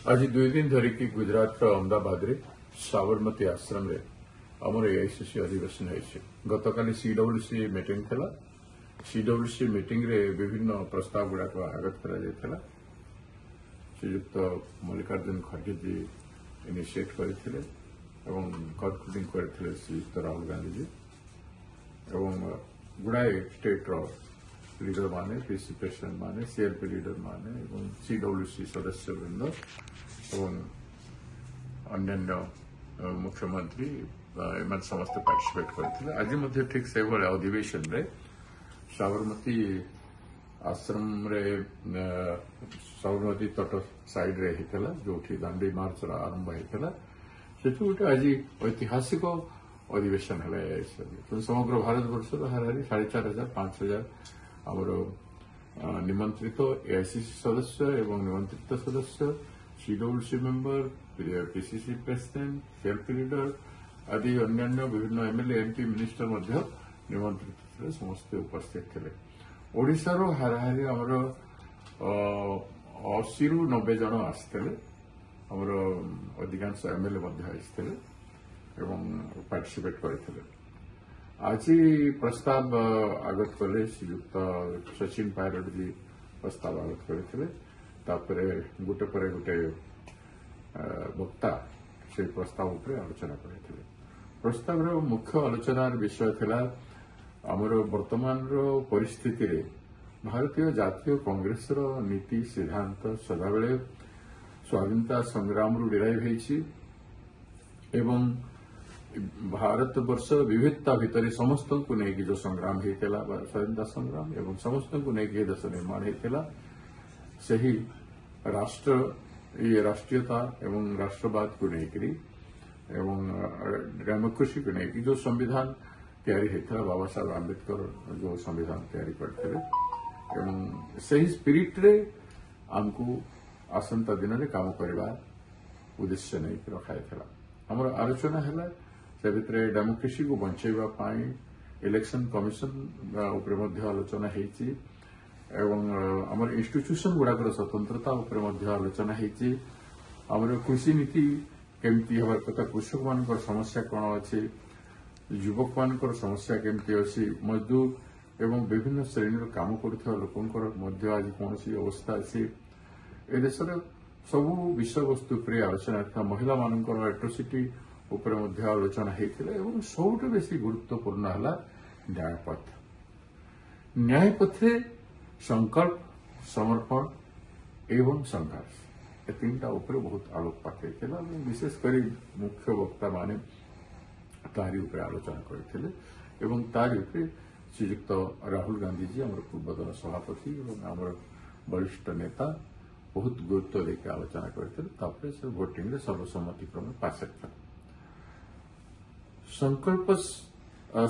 आज 2 दिन धरिकी गुजरात अहमदाबाद रे साबरमती आश्रम रे आमर एआईसीसी अधिवेशन है। गतकाली सीडब्ल्यूसी मीटिंग थला। सीडब्ल्यूसी मीटिंग रे विभिन्न प्रस्ताव गुड़ाक आगत करा जायथला। श्रीयुक्त मल्लिकार्जुन खड़गे जी इनिशिएट करथिले एवं कंक्लूडिंग करथिले श्रीयुक्त राहुल गांधी जी एवं गुड़ाए स्टेट रो लीडर माने, पीसी प्रेसिडेंट माने, सीएलपी लीडर माने एवं सीडब्ल्यूसी सदस्य वृंद एवं अन्य मुख्यमंत्री एम समस्त पार्टिसिपेट करथिले। आज ठीक से अधिवेशन रे साबरमती आश्रम रे साबरमती तट साइड रे हितला जो दांडी मार्च आरंभ होता से गोटे आज ऐतिहासिक अधिवेशन है। समग्र भारत वर्ष हाराहारी 4,500 5,000 आमर निमंत्रित एआईसीसी सदस्य एवं निमंत्रित सदस्य, CWC member, PCC president, CLP leader आदि अन्य विभिन्न एमएलए एमपी मिनिस्टर निमंत्रित थे, समस्ते उपस्थित थे। ओडिशार हाराहारी आमर 80 ରୁ 90 जन आसते आमर अधिकांश एमएलए आसते एवं पार्टिसिपेट करते। आज प्रस्ताव आगत कले श्रीयुक्त सचिन पायलट जी प्रस्ताव आगत करते गोटे पर गोटे वक्ता से प्रस्ताव उपर आलोचना करते। प्रस्ताव मुख्य आलोचनार विषय थिला आमर वर्तमान परिस्थिति रे भारतीय जातीय कांग्रेस नीति सिद्धांत सदाबेले स्वाधीनता संग्राम रु डिराइव होईछि एवं भारत वर्ष विविधता भितर समस्त को लेकिन जो संग्राम होता स्वाधीनता संग्राम एवं समस्त को लेकिन देश निर्माण होता सही राष्ट्र ये राष्ट्रीयता एवं राष्ट्रवाद को लेकर एवं डेमोक्रेसी को लेकर जो संविधान तैयारी होता बाबा साहब आंबेडकर जो संविधान तैयारी करते एवं सही स्पिरिट रे आमको आसंता दिन में काम करवा उद्देश्य नहीं रखाई आमर आलोचना है से भितर डेमोक्रेसी को बंचाइबा पाई इलेक्शन कमिशन उपरे मध्य आलोचना हेची एवं आमर इंस्टीट्यूशन गुड़ाकर स्वतंत्रता उपरे मध्य आलोचना हेची आमर कृषि नीति केमती हबार कथा, कृषक मान समस्या कौन अच्छी, युवक मान समस्या केमती अच्छी, मजदूर एवं विभिन्न श्रेणी काम करुवा लोकंकर मध्य आज कौन सी अवस्था अच्छी ए देशर सबू विषय वस्तु पर आलोचना था। महिला मानकर एट्रोसिटी उपरे मध्य आलोचना होता एवं सबुठ बेसी गुरुत्वपूर्ण है न्यायपथ। न्यायपथे संकल्प, समर्पण एवं संघर्ष ए तीनटा उपरे बहुत आलोकपात होता। विशेषकर मुख्य वक्ता माने तारी उपरे आलोचना करते एवं तारी उपरे श्रीयुक्त राहुल गांधी जी आमर पूर्वतन सभापति एवं आमर वरिष्ठ नेता बहुत गुरुत्व देकर आलोचना करते। से भोटिंग रे सर्वसम्मति क्रम पास था। संकल्प,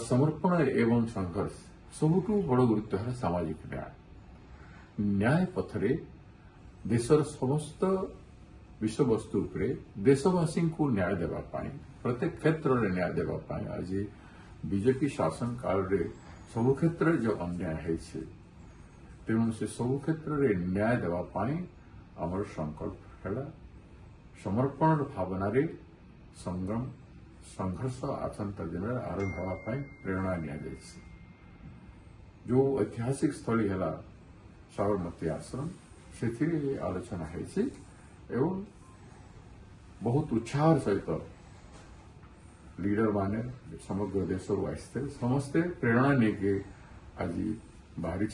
समर्पण एवं संघर्ष सबुठ बड़ गुरुत्व है सामाजिक न्याय। न्याय पथरे देशर समस्त विषय वस्तु उपरे देशवासी को न्याय देवा पाई, प्रत्येक क्षेत्र में न्याय देवा पाई आज बीजेपी शासन काल रे सबु क्षेत्र जो अन्याय है तेणु से सबु क्षेत्र में न्याय देवा पाई आमर संकल्प है। समर्पण भावना रे संग्राम संघर्ष आसंता दिन में आरंभ होगापाई प्रेरणा नि जो ऐतिहासिक स्थली है साबरमती आश्रम से आलोचना है एवं बहुत उत्साह सहित लीडर माने समग्र देश आसते समस्ते प्रेरणा नहीं आज बाहरी